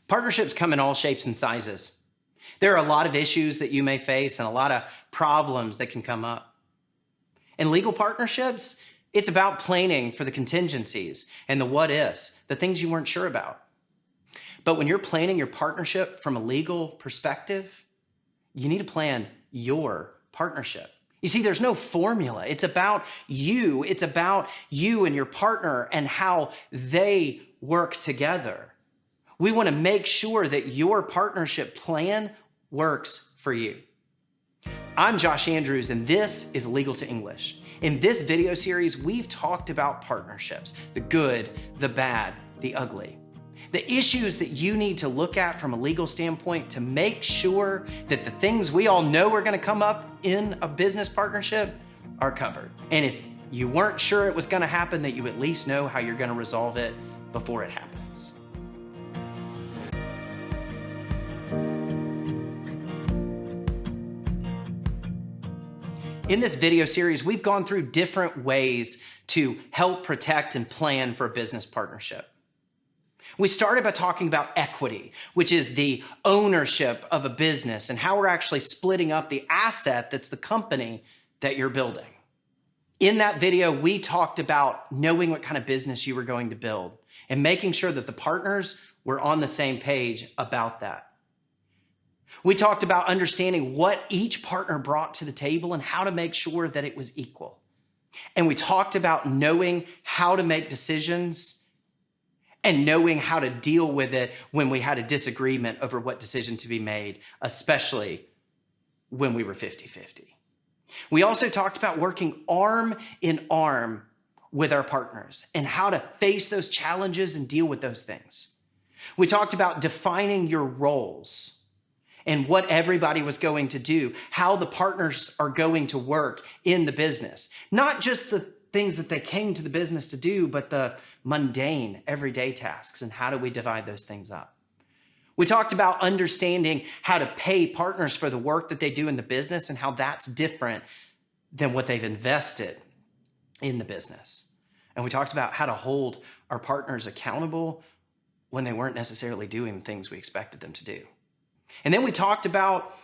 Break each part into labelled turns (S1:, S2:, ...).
S1: Partnerships come in all shapes and sizes. There are a lot of issues that you may face and a lot of problems that can come up. In legal partnerships, it's about planning for the contingencies and the what ifs, the things you weren't sure about. But when you're planning your partnership from a legal perspective, you need to plan your partnership. You see, there's no formula. It's about you. It's about you and your partner and how they work together. We want to make sure that your partnership plan works for you. I'm Josh Andrews, and this is Legal to English. In this video series, we've talked about partnerships, the good, the bad, the ugly. The issues that you need to look at from a legal standpoint to make sure that the things we all know are going to come up in a business partnership are covered. And if you weren't sure it was going to happen, that you at least know how you're going to resolve it before it happens. In this video series, we've gone through different ways to help protect and plan for a business partnership. We started by talking about equity, which is the ownership of a business and how we're actually splitting up the asset that's the company that you're building. In that video, we talked about knowing what kind of business you were going to build and making sure that the partners were on the same page about that. We talked about understanding what each partner brought to the table and how to make sure that it was equal. And we talked about knowing how to make decisions and knowing how to deal with it when we had a disagreement over what decision to be made, especially when we were 50-50. We also talked about working arm in arm with our partners and how to face those challenges and deal with those things. We talked about defining your roles and what everybody was going to do, how the partners are going to work in the business. Not just the things that they came to the business to do, but the mundane, everyday tasks, and how do we divide those things up? We talked about understanding how to pay partners for the work that they do in the business and how that's different than what they've invested in the business. And we talked about how to hold our partners accountable when they weren't necessarily doing the things we expected them to do. And then we talked about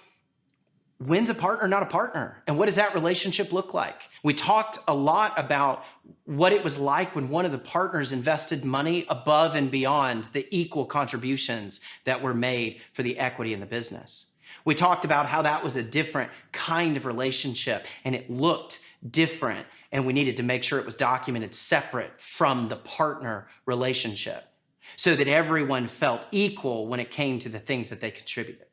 S1: when's a partner not a partner, and what does that relationship look like? We talked a lot about what it was like when one of the partners invested money above and beyond the equal contributions that were made for the equity in the business. We talked about how that was a different kind of relationship and it looked different, and we needed to make sure it was documented separate from the partner relationship so that everyone felt equal when it came to the things that they contributed.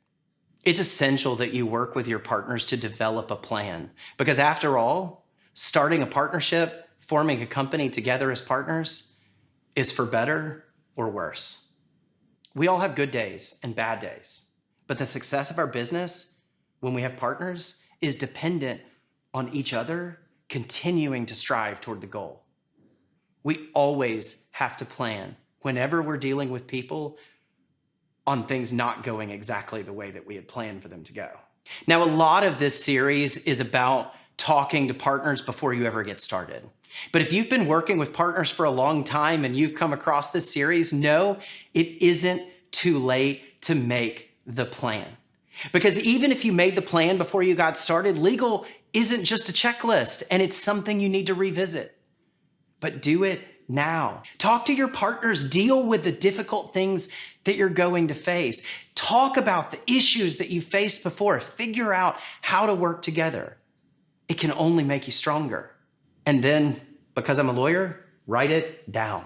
S1: It's essential that you work with your partners to develop a plan because after all, starting a partnership, forming a company together as partners is for better or worse. We all have good days and bad days, but the success of our business when we have partners is dependent on each other continuing to strive toward the goal. We always have to plan whenever we're dealing with people on things not going exactly the way that we had planned for them to go. Now, a lot of this series is about talking to partners before you ever get started. But if you've been working with partners for a long time and you've come across this series, know it isn't too late to make the plan. Because even if you made the plan before you got started, legal isn't just a checklist and it's something you need to revisit. But do it now. Talk to your partners, deal with the difficult things that you're going to face. Talk about the issues that you faced before. Figure out how to work together. It can only make you stronger. And then, because I'm a lawyer, write it down.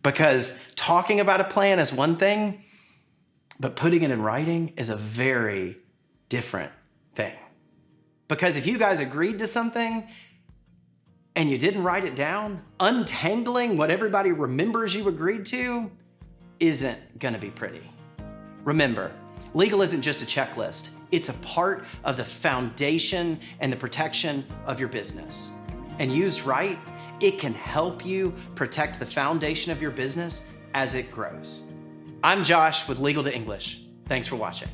S1: Because talking about a plan is one thing, but putting it in writing is a very different thing. Because if you guys agreed to something and you didn't write it down, untangling what everybody remembers you agreed to isn't going to be pretty. Remember, legal isn't just a checklist. It's a part of the foundation and the protection of your business. And used right, it can help you protect the foundation of your business as it grows. I'm Josh with Legal to English. Thanks for watching.